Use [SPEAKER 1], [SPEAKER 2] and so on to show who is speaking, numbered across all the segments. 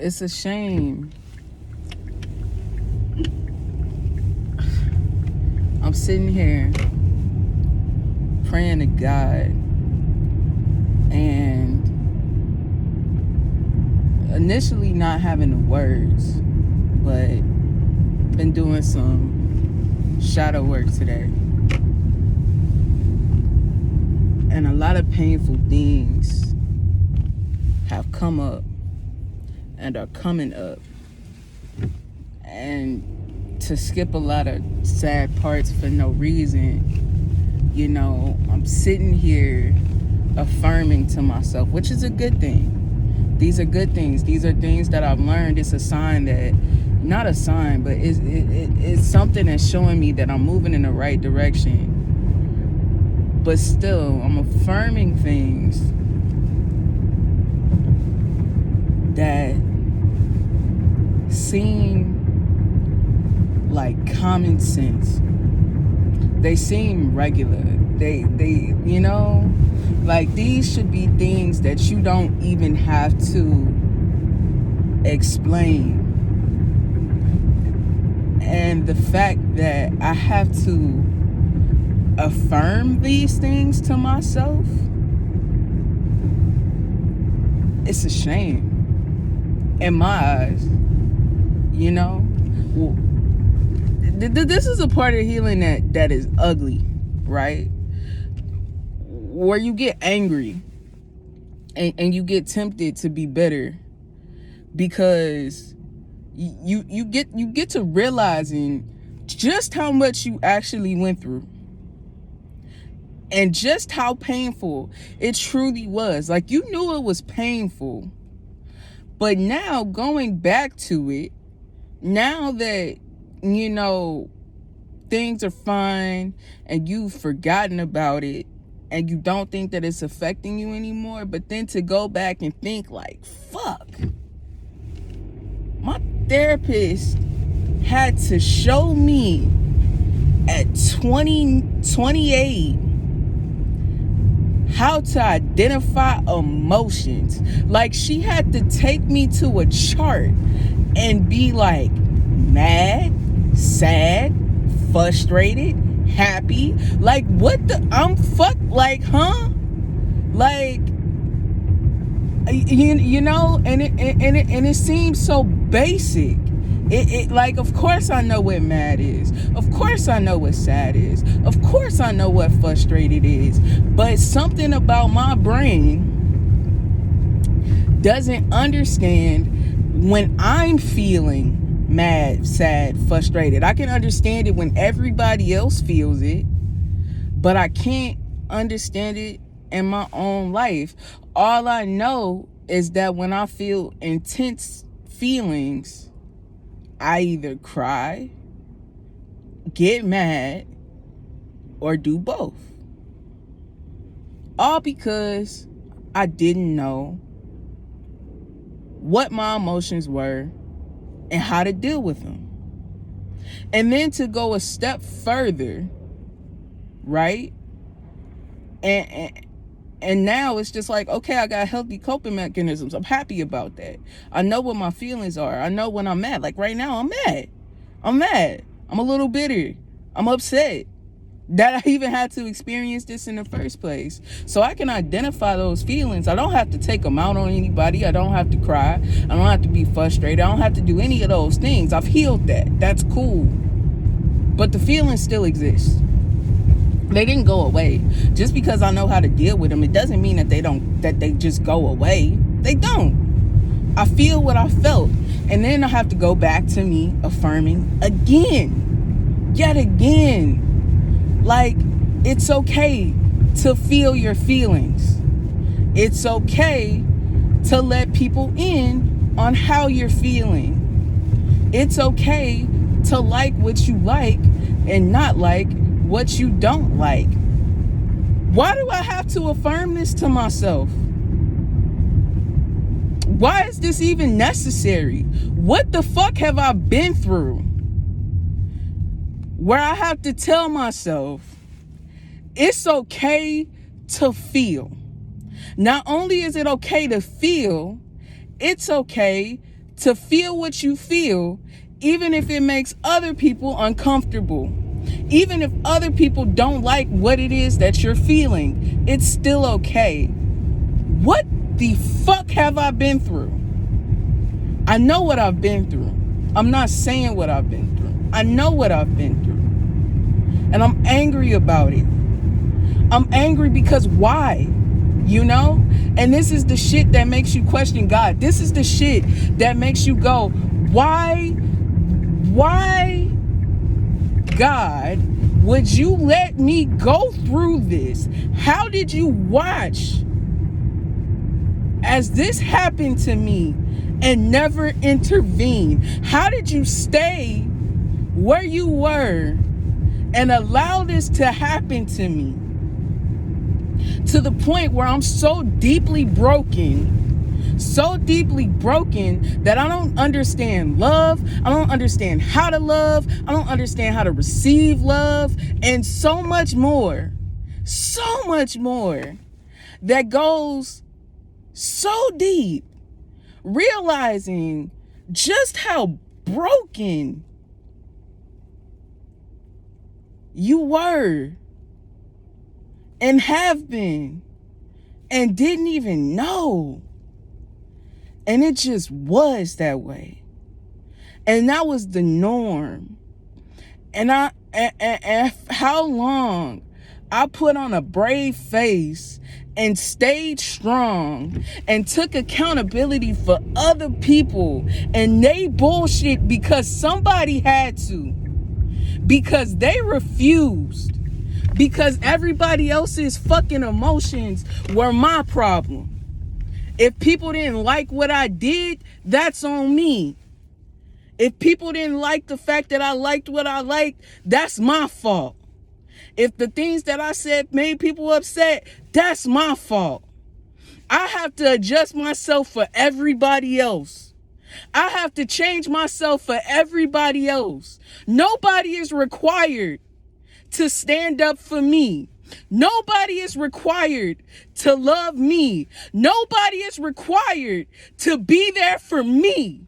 [SPEAKER 1] It's a shame. I'm sitting here praying to God, and initially not having the words, but been doing some shadow work today. And a lot of painful things have come up and are coming up. And to skip a lot of sad parts for no reason, you know, I'm sitting here affirming to myself, which is a good thing. These are good things. These are things that I've learned. It's a sign that, not a sign, but it's something that's showing me that I'm moving in the right direction. But still, I'm affirming things that seem like common sense. They seem regular. They you know, like these should be things that you don't even have to explain. And the fact that I have to affirm these things to myself, it's a shame in my eyes, you know. Well, this is a part of healing that is ugly, right? Where you get angry and you get tempted to be bitter because you get to realizing just how much you actually went through and just how painful it truly was. Like, you knew it was painful, but now going back to it, now that, you know, things are fine and you've forgotten about it and you don't think that it's affecting you anymore, but then to go back and think like, fuck, my therapist had to show me at 28 how to identify emotions. Like, she had to take me to a chart and be like, mad, sad, frustrated, happy. Like, what the, I'm fucked, like, huh? Like, you know, and it seems so basic. It like, of course I know what mad is. Of course I know what sad is. Of course I know what frustrated is. But something about my brain doesn't understand when I'm feeling mad, sad, frustrated. I can understand it when everybody else feels it, but I can't understand it in my own life. All I know is that when I feel intense feelings, I either cry, get mad, or do both. All because I didn't know what my emotions were and how to deal with them. And then to go a step further, right? And now it's just like, okay, I got healthy coping mechanisms. I'm happy about that. I know what my feelings are. I know when I'm mad. Like right now, I'm mad. I'm a little bitter. I'm upset that I even had to experience this in the first place. So I can identify those feelings. I don't have to take them out on anybody. I don't have to cry. I don't have to be frustrated. I don't have to do any of those things. I've healed that. That's cool. But the feelings still exist. They didn't go away. Just because I know how to deal with them, it doesn't mean that they just go away. They don't. I feel what I felt. And then I have to go back to me affirming again. Yet again. Like, it's okay to feel your feelings. It's okay to let people in on how you're feeling. It's okay to like what you like and not like what you don't like. Why do I have to affirm this to myself? Why is this even necessary? What the fuck have I been through where I have to tell myself it's okay to feel? Not only is it okay to feel, it's okay to feel what you feel, even if it makes other people uncomfortable. Even if other people don't like what it is that you're feeling, it's still okay. What the fuck have I been through? I know what I've been through. I'm not saying what I've been through. I know what I've been through. And I'm angry about it. I'm angry because why? You know? And this is the shit that makes you question God. This is the shit that makes you go, why, God, would you let me go through this? How did you watch as this happened to me and never intervene? How did you stay where you were and allow this to happen to me? To the point where I'm so deeply broken that I don't understand love. I don't understand how to love. I don't understand how to receive love, and so much more that goes so deep, realizing just how broken you were and have been and didn't even know. And it just was that way. And that was the norm. And how long I put on a brave face and stayed strong and took accountability for other people and they bullshit because somebody had to. Because they refused. Because everybody else's fucking emotions were my problem. If people didn't like what I did, that's on me. If people didn't like the fact that I liked what I liked, that's my fault. If the things that I said made people upset, that's my fault. I have to adjust myself for everybody else. I have to change myself for everybody else. Nobody is required to stand up for me. Nobody is required to love me. Nobody is required to be there for me.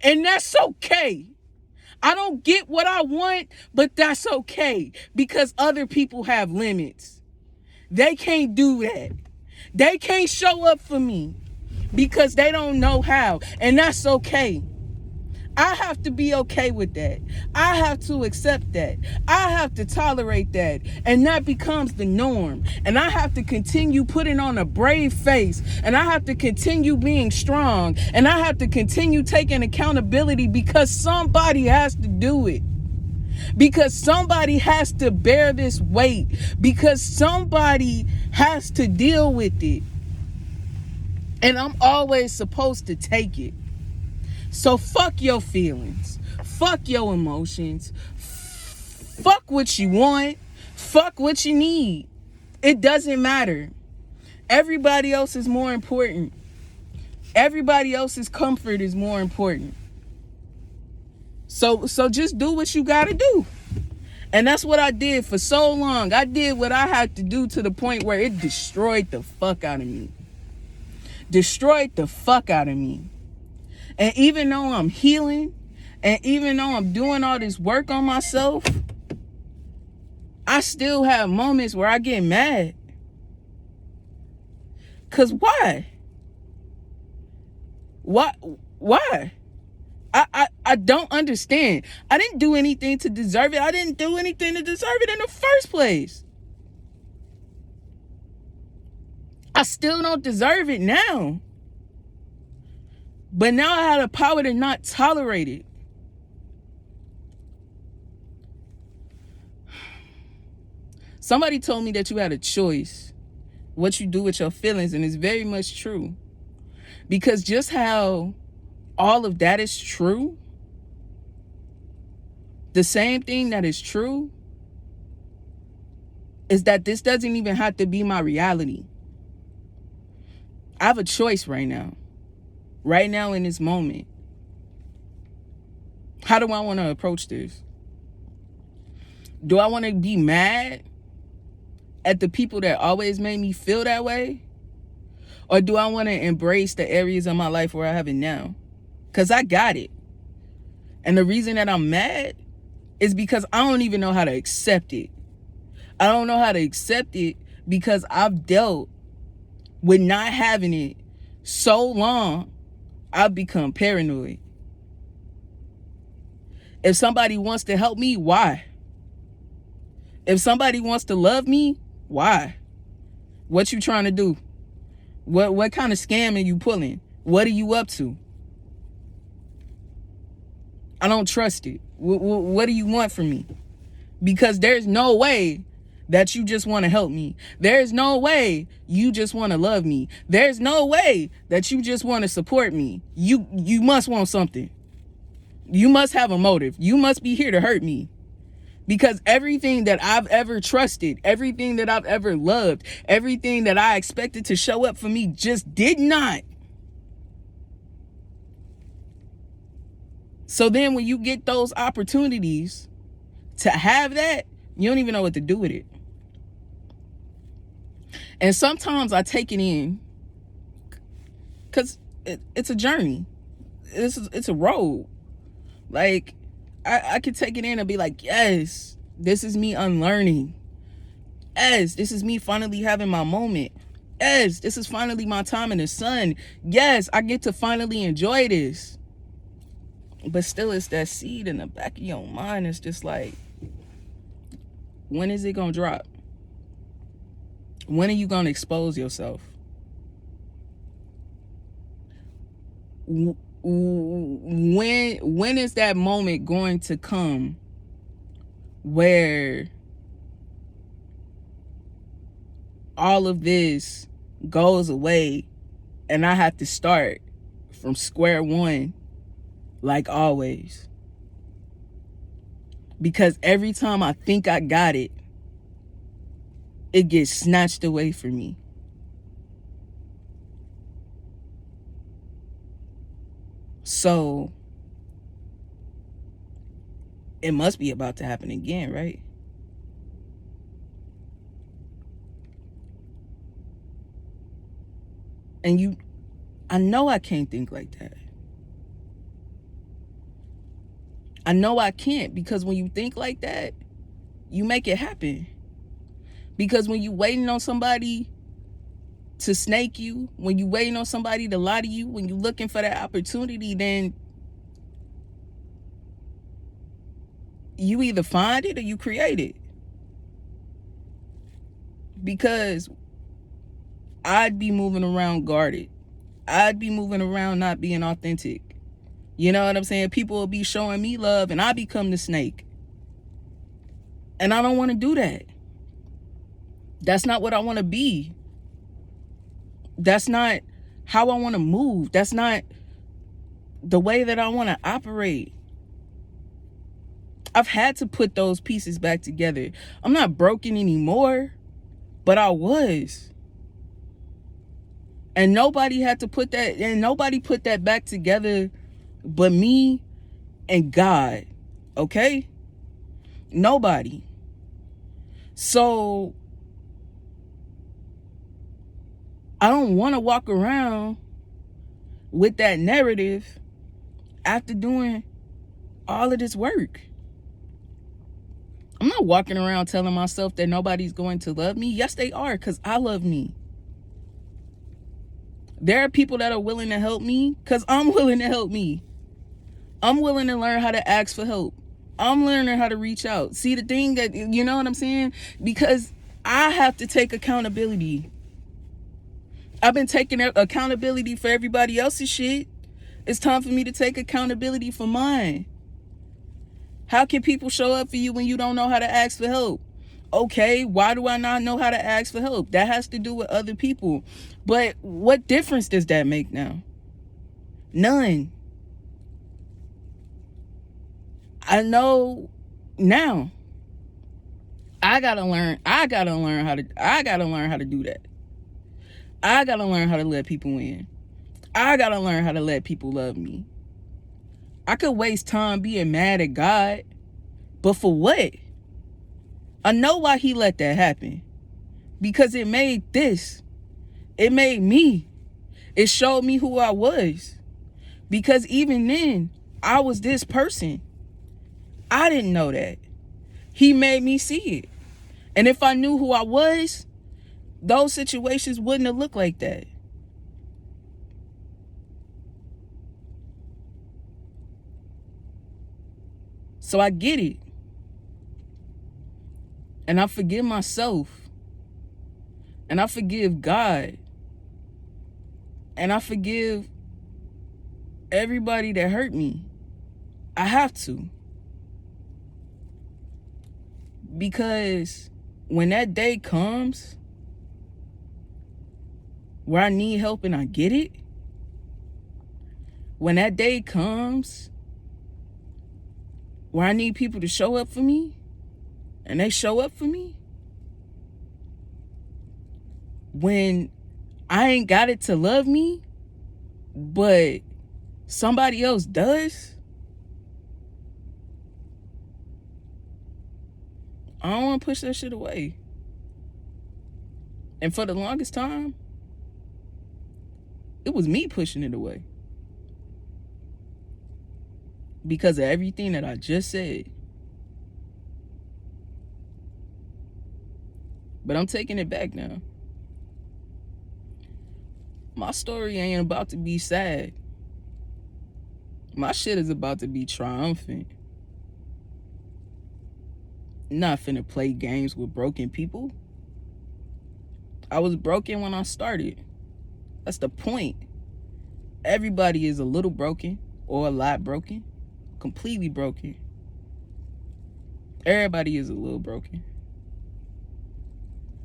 [SPEAKER 1] And that's okay. I don't get what I want, but that's okay because other people have limits. They can't do that. They can't show up for me because they don't know how, and that's okay. I have to be okay with that. I have to accept that. I have to tolerate that. And that becomes the norm. And I have to continue putting on a brave face. And I have to continue being strong. And I have to continue taking accountability because somebody has to do it. Because somebody has to bear this weight. Because somebody has to deal with it. And I'm always supposed to take it. So fuck your feelings. Fuck your emotions. Fuck what you want. Fuck what you need. It doesn't matter. Everybody else is more important. Everybody else's comfort is more important. So just do what you gotta do. And that's what I did for so long. I did what I had to do to the point where it destroyed the fuck out of me. Destroyed the fuck out of me. And even though I'm healing, and even though I'm doing all this work on myself, I still have moments where I get mad. Cause why? Why? I don't understand. I didn't do anything to deserve it. I didn't do anything to deserve it in the first place. I still don't deserve it now. But now I have the power to not tolerate it. Somebody told me that you had a choice what you do with your feelings, and it's very much true. Because just how all of that is true, the same thing that is true is that this doesn't even have to be my reality. I have a choice right now. Right now in this moment. How do I want to approach this? Do I want to be mad at the people that always made me feel that way? Or do I want to embrace the areas of my life where I have it now? because I got it. And the reason that I'm mad is because I don't even know how to accept it. I don't know how to accept it because I've dealt with not having it so long, I've become paranoid. If somebody wants to help me, why? If somebody wants to love me, why? What you trying to do? What kind of scam are you pulling? What are you up to? I don't trust it. What do you want from me? Because there's no way that you just want to help me. There's no way you just want to love me. There's no way that you just want to support me. You must want something. You must have a motive. You must be here to hurt me. Because everything that I've ever trusted, everything that I've ever loved, everything that I expected to show up for me just did not. So then when you get those opportunities to have that, you don't even know what to do with it. And sometimes I take it in because it's a journey. It's a road. Like, I could take it in and be like, yes, this is me unlearning. Yes, this is me finally having my moment. Yes, this is finally my time in the sun. Yes, I get to finally enjoy this. But still, it's that seed in the back of your mind. It's just like, when is it going to drop? When are you going to expose yourself? When is that moment going to come where all of this goes away and I have to start from square one like always? Because every time I think I got it, it gets snatched away from me. So it must be about to happen again, right? And I know I can't think like that. I know I can't, because when you think like that, you make it happen. Because when you waiting on somebody to snake you, when you waiting on somebody to lie to you, when you looking for that opportunity, then you either find it or you create it. Because I'd be moving around guarded. I'd be moving around not being authentic. You know what I'm saying? People will be showing me love and I become the snake. And I don't want to do that. That's not what I want to be. That's not how I want to move. That's not the way that I want to operate. I've had to put those pieces back together. I'm not broken anymore, but I was. And nobody had to put that, and nobody put that back together but me and God. Okay? Nobody. So I don't want to walk around with that narrative after doing all of this work. I'm not walking around telling myself that nobody's going to love me. Yes, they are, because I love me. There are people that are willing to help me because I'm willing to help me. I'm willing to learn how to ask for help. I'm learning how to reach out. See, the thing that, you know what I'm saying? Because I have to take accountability. I've been taking accountability for everybody else's shit. It's time for me to take accountability for mine. How can people show up for you when you don't know how to ask for help? Okay, why do I not know how to ask for help? That has to do with other people. But what difference does that make now? None. I know now. I gotta learn how to do that. I gotta learn how to let people in. I gotta learn how to let people love me. I could waste time being mad at God, but for what? I know why he let that happen. Because it made me. It showed me who I was. Because even then, I was this person. I didn't know that. He made me see it. And if I knew who I was, those situations wouldn't have looked like that. So I get it. And I forgive myself. And I forgive God. And I forgive everybody that hurt me. I have to. Because when that day comes where I need help and I get it, when that day comes where I need people to show up for me and they show up for me, when I ain't got it to love me, but somebody else does, I don't want to push that shit away. And for the longest time, it was me pushing it away. Because of everything that I just said. But I'm taking it back now. My story ain't about to be sad. My shit is about to be triumphant. Not finna play games with broken people. I was broken when I started. That's the point. Everybody is a little broken or a lot broken. Completely broken. Everybody is a little broken.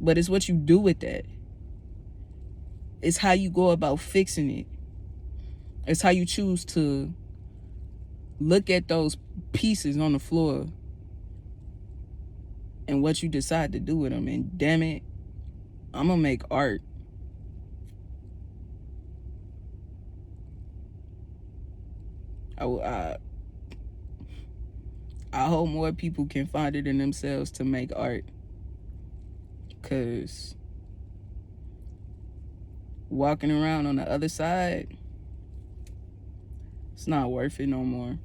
[SPEAKER 1] But it's what you do with that. It's how you go about fixing it. It's how you choose to look at those pieces on the floor and what you decide to do with them. And damn it, I'm gonna make art. I hope more people can find it in themselves to make art. Because walking around on the other side, it's not worth it no more.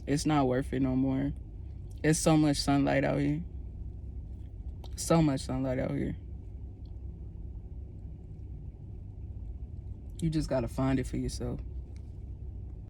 [SPEAKER 1] It's not worth it no more. There's so much sunlight out here. So much sunlight out here. You just gotta find it for yourself.